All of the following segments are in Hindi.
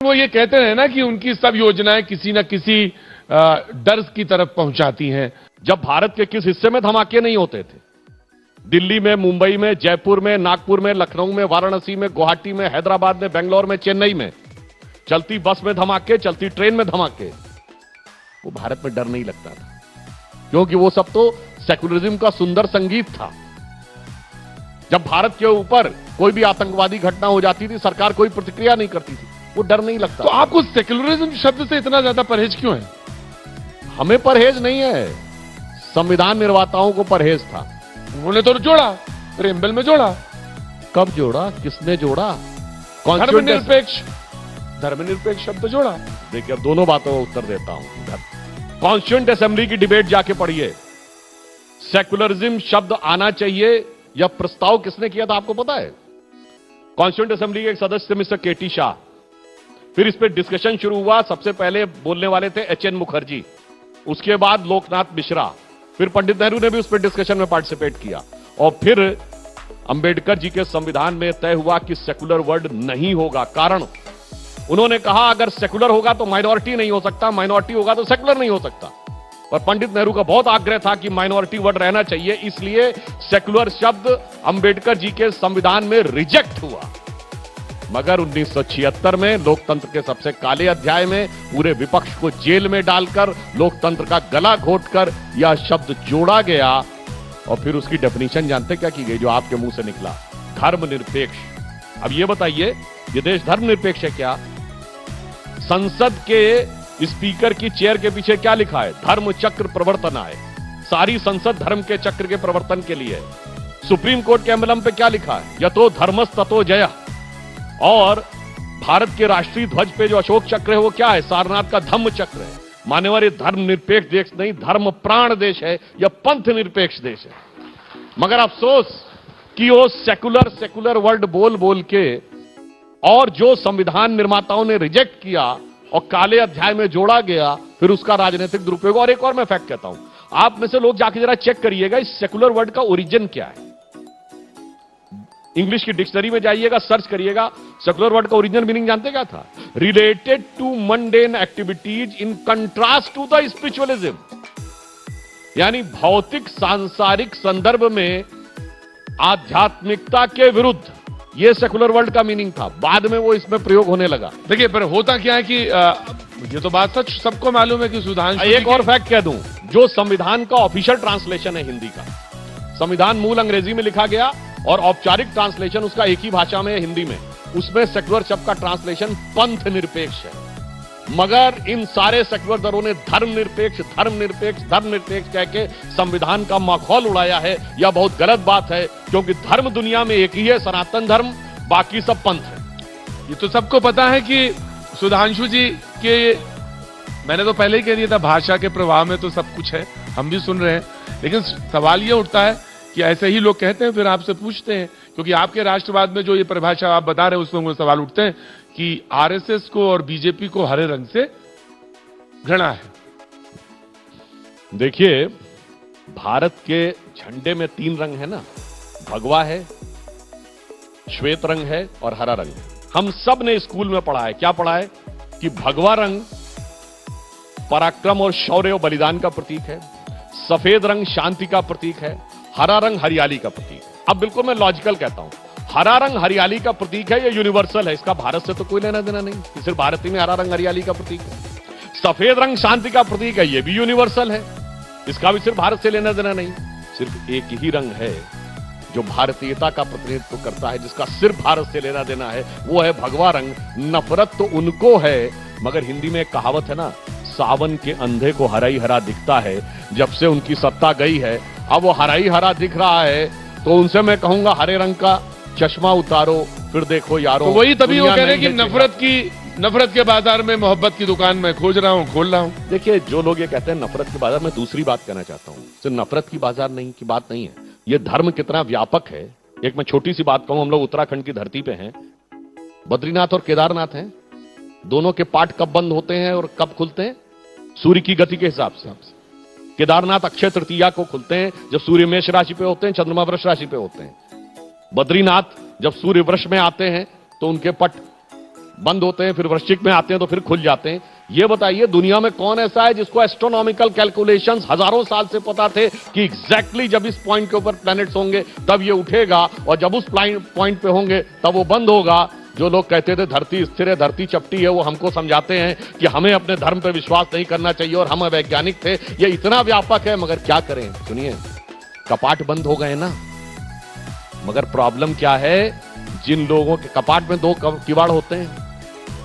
वो ये कहते हैं ना कि उनकी सब योजनाएं किसी न किसी डर की तरफ पहुंचाती हैं। जब भारत के किस हिस्से में धमाके नहीं होते थे? दिल्ली में, मुंबई में, जयपुर में, नागपुर में, लखनऊ में, वाराणसी में, गुवाहाटी में, हैदराबाद में, बेंगलोर में, चेन्नई में चलती बस में धमाके, चलती ट्रेन में धमाके। वो भारत में डर नहीं लगता था, क्योंकि वो सब तो सेकुलरिज्म का सुंदर संगीत था। जब भारत के ऊपर कोई भी आतंकवादी घटना हो जाती थी, सरकार कोई प्रतिक्रिया नहीं करती थी, वो डर नहीं लगता। तो आपको सेकुलरिज्म शब्द से इतना ज्यादा परहेज क्यों है? हमें परहेज नहीं है, संविधान निर्माताओं को परहेज था। उन्होंने तो जोड़ा, प्रेमबल में जोड़ा। कब जोड़ा? किसने जोड़ा? धर्मनिरपेक्ष शब्द जोड़ा। देखिए, अब दोनों बातों का उत्तर देता हूं। कॉन्स्टिट्यूएंट असेंबली की डिबेट जाके पढ़िए। सेकुलरिज्म शब्द आना चाहिए, यह प्रस्ताव किसने किया था आपको पता है? कॉन्स्टिट्यूएंट असेंबली के एक सदस्य मिस्टर केटी शाह। फिर इस पे डिस्कशन शुरू हुआ। सबसे पहले बोलने वाले थे एचएन मुखर्जी, उसके बाद लोकनाथ मिश्रा, फिर पंडित नेहरू ने भी उस पर डिस्कशन में पार्टिसिपेट किया, और फिर अंबेडकर जी के संविधान में तय हुआ कि सेकुलर वर्ड नहीं होगा। कारण उन्होंने कहा अगर सेकुलर होगा तो माइनॉरिटी नहीं हो सकता, माइनॉरिटी होगा तो सेकुलर नहीं हो सकता। और पंडित नेहरू का बहुत आग्रह था कि माइनॉरिटी वर्ड रहना चाहिए, इसलिए सेकुलर शब्द अंबेडकर जी के संविधान में रिजेक्ट हुआ। मगर 1976 में लोकतंत्र के सबसे काले अध्याय में पूरे विपक्ष को जेल में डालकर लोकतंत्र का गला घोटकर यह शब्द जोड़ा गया, और फिर उसकी डेफिनेशन जानते क्या की गई जो आपके मुंह से निकला? धर्मनिरपेक्ष। अब ये बताइए, ये देश धर्मनिरपेक्ष है क्या? संसद के स्पीकर की चेयर के पीछे क्या लिखा है? धर्म चक्र प्रवर्तनाय। सारी संसद धर्म के चक्र के प्रवर्तन के लिए। सुप्रीम कोर्ट के एम्बलम पे क्या लिखा है? यतो धर्मस् ततो जयः। और भारत के राष्ट्रीय ध्वज पे जो अशोक चक्र है वो क्या है? सारनाथ का धम्म चक्र है। मान्यवर, धर्म निरपेक्ष देश नहीं, धर्म प्राण देश है, यह पंथ निरपेक्ष देश है। मगर अफसोस कि वो सेकुलर वर्ड बोल बोल के, और जो संविधान निर्माताओं ने रिजेक्ट किया और काले अध्याय में जोड़ा गया, फिर उसका राजनीतिक दुरुपयोग। और एक और मैं फैक्ट कहता हूं, आप में से लोग जाके जरा चेक करिएगा इस सेकुलर वर्ड का ओरिजिन क्या है। इंग्लिश की डिक्शनरी में जाइएगा, सर्च करिएगा, सेकुलर वर्ड का ओरिजिनल मीनिंग जानते क्या था? Related to mundane activities in contrast to the spiritualism. यानी भौतिक सांसारिक संदर्भ में आध्यात्मिकता के विरुद्ध, यह सेकुलर वर्ड का मीनिंग था। बाद में वो इसमें प्रयोग होने लगा। देखिए, पर होता क्या है कि ये तो बात सच सबको मालूम है कि सुधांशु। एक और फैक्ट कह दूं, जो संविधान का ऑफिशियल ट्रांसलेशन है हिंदी का, संविधान मूल अंग्रेजी में लिखा गया और औपचारिक ट्रांसलेशन उसका एक ही भाषा में है, हिंदी में। उसमें सेकुलर शब्द का ट्रांसलेशन पंथ निरपेक्ष है। मगर इन सारे सेकुलर दलों ने धर्मनिरपेक्ष कह के संविधान का माखौल उड़ाया है। यह बहुत गलत बात है, क्योंकि धर्म दुनिया में एक ही है, सनातन धर्म, बाकी सब पंथ है। ये तो सबको पता है कि सुधांशु जी के, मैंने तो पहले ही कह दिया था, भाषा के प्रवाह में तो सब कुछ है, हम भी सुन रहे हैं। लेकिन सवाल यह उठता है कि ऐसे ही लोग कहते हैं, फिर आपसे पूछते हैं, क्योंकि आपके राष्ट्रवाद में जो ये परिभाषा आप बता रहे हैं उसमें सवाल उठते हैं कि आरएसएस को और बीजेपी को हरे रंग से घृणा है। देखिए, भारत के झंडे में 3 रंग है ना, भगवा है, श्वेत रंग है और हरा रंग है। हम सब ने स्कूल में पढ़ा है, क्या पढ़ा है? कि भगवा रंग पराक्रम और शौर्य और बलिदान का प्रतीक है, सफेद रंग शांति का प्रतीक है, हरा रंग हरियाली का प्रतीक है। अब बिल्कुल मैं लॉजिकल कहता हूं, हरा रंग हरियाली का प्रतीक है, ये यूनिवर्सल है, इसका भारत से तो कोई लेना देना नहीं, सिर्फ भारत ही में हरा रंग हरियाली का प्रतीक है। सफेद रंग शांति का प्रतीक है, ये भी यूनिवर्सल है, इसका भी सिर्फ भारत से लेना देना नहीं। सिर्फ एक ही रंग है जो भारतीयता का प्रतिनिधित्व करता है, जिसका सिर्फ भारत से लेना देना है, वो है भगवा रंग। नफरत तो उनको है, मगर हिंदी में एक कहावत है ना, सावन के अंधे को हरा ही हरा दिखता है। जब से उनकी सत्ता गई है, अब वो हरा ही हरा दिख रहा है, तो उनसे मैं कहूंगा हरे रंग का चश्मा उतारो, फिर देखो यारो। तो वही तभी वो कह रहे हैं कि नफरत के बाजार में मोहब्बत की दुकान में खोज रहा हूं, खोल रहा हूं। देखिए, जो लोग ये कहते हैं नफरत के बाजार, में दूसरी बात कहना चाहता हूं, सिर्फ नफरत की बाजार नहीं की बात नहीं है, ये धर्म कितना व्यापक है। एक मैं छोटी सी बात कहूं, हम लोग उत्तराखंड की धरती पे हैं, बद्रीनाथ और केदारनाथ हैं, दोनों के पाट कब बंद होते हैं और कब खुलते हैं? सूर्य की गति के हिसाब से। केदारनाथ अक्षय तृतीया को खुलते हैं, जब सूर्य मेष राशि पे होते हैं, चंद्रमा वृष राशि पे होते हैं। बद्रीनाथ जब सूर्य वृष में आते हैं तो उनके पट बंद होते हैं, फिर वृश्चिक में आते हैं तो फिर खुल जाते हैं। ये बताइए दुनिया में कौन ऐसा है जिसको एस्ट्रोनॉमिकल कैलकुलेशंस हजारों साल से पता थे कि एग्जैक्टली जब इस पॉइंट के ऊपर प्लैनेट्स होंगे तब ये उठेगा, और जब उस पॉइंट पे होंगे तब वो बंद होगा। जो लोग कहते थे धरती स्थिर है, धरती चपटी है, वो हमको समझाते हैं कि हमें अपने धर्म पे विश्वास नहीं करना चाहिए और हम वैज्ञानिक थे। ये इतना व्यापक है, मगर क्या करें। सुनिए, कपाट बंद हो गए ना, मगर प्रॉब्लम क्या है, जिन लोगों के कपाट में दो किवाड़ होते हैं,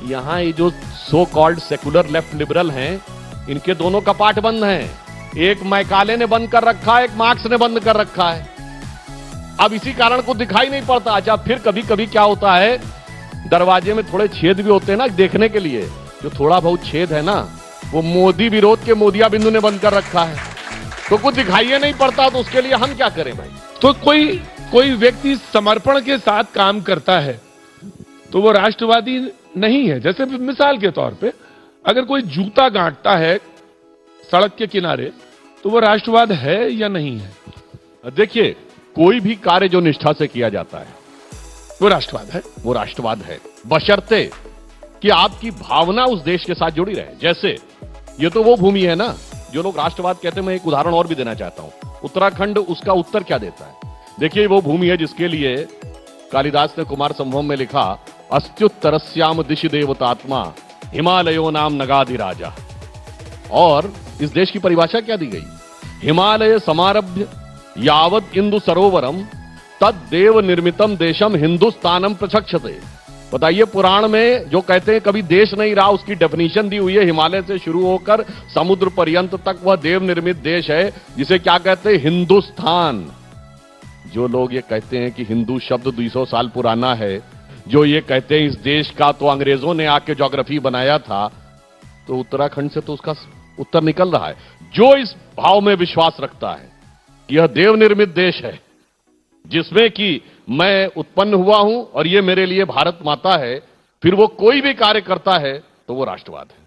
यहां ये जो so called secular left liberal हैं, इनके दोनों कपाट बंद हैं। एक मैकाले ने बंद कर रखा है, एक मार्क्स ने बंद कर रखा है। अब इसी कारण को दिखाई नहीं पड़ता। अच्छा, फिर कभी कभी क्या होता है, दरवाजे में थोड़े छेद भी होते हैं ना देखने के लिए, जो थोड़ा बहुत छेद है ना, वो मोदी विरोध के मोदिया बिंदु ने बंद कर रखा है, तो कुछ दिखाई नहीं पड़ता। तो उसके लिए हम क्या करें भाई? तो कोई व्यक्ति समर्पण के साथ काम करता है तो वो राष्ट्रवादी नहीं है। जैसे मिसाल के तौर पे अगर कोई जूता गांठता है सड़क के किनारे तो वो राष्ट्रवाद है या नहीं है? देखिए, कोई भी कार्य जो निष्ठा से किया जाता है वो राष्ट्रवाद है। वो राष्ट्रवाद है, बशर्ते कि आपकी भावना उस देश के साथ जुड़ी रहे। जैसे ये तो वो भूमि है ना, जो लोग राष्ट्रवाद कहते हैं। मैं एक उदाहरण और भी देना चाहता हूं। उत्तराखंड उसका उत्तर क्या देता है? देखिए, वो भूमि है जिसके लिए कालिदास ने कुमार संभवम में लिखा, अस्त्युत्तरस्याम दिशि देवतात्मा हिमालयो नाम नगाधिराजा। और इस देश की परिभाषा क्या दी गई? हिमालय समारभ्य यावत इंदु सरोवरम तद देव निर्मितम देशम हिंदुस्तानम प्रचक्षते। बताइए, पुराण में जो कहते हैं कभी देश नहीं रहा, उसकी डेफिनेशन दी हुई है, हिमालय से शुरू होकर समुद्र पर्यंत तक वह देव निर्मित देश है, जिसे क्या कहते हैं? हिंदुस्तान। जो लोग ये कहते हैं कि हिंदू शब्द 200 साल पुराना है, जो ये कहते हैं इस देश का तो अंग्रेजों ने आके ज्योग्राफी बनाया था, तो उत्तराखंड से तो उसका उत्तर निकल रहा है। जो इस भाव में विश्वास रखता है कि यह देव निर्मित देश है, जिसमें कि मैं उत्पन्न हुआ हूं और ये मेरे लिए भारत माता है, फिर वो कोई भी कार्य करता है तो वो राष्ट्रवाद है।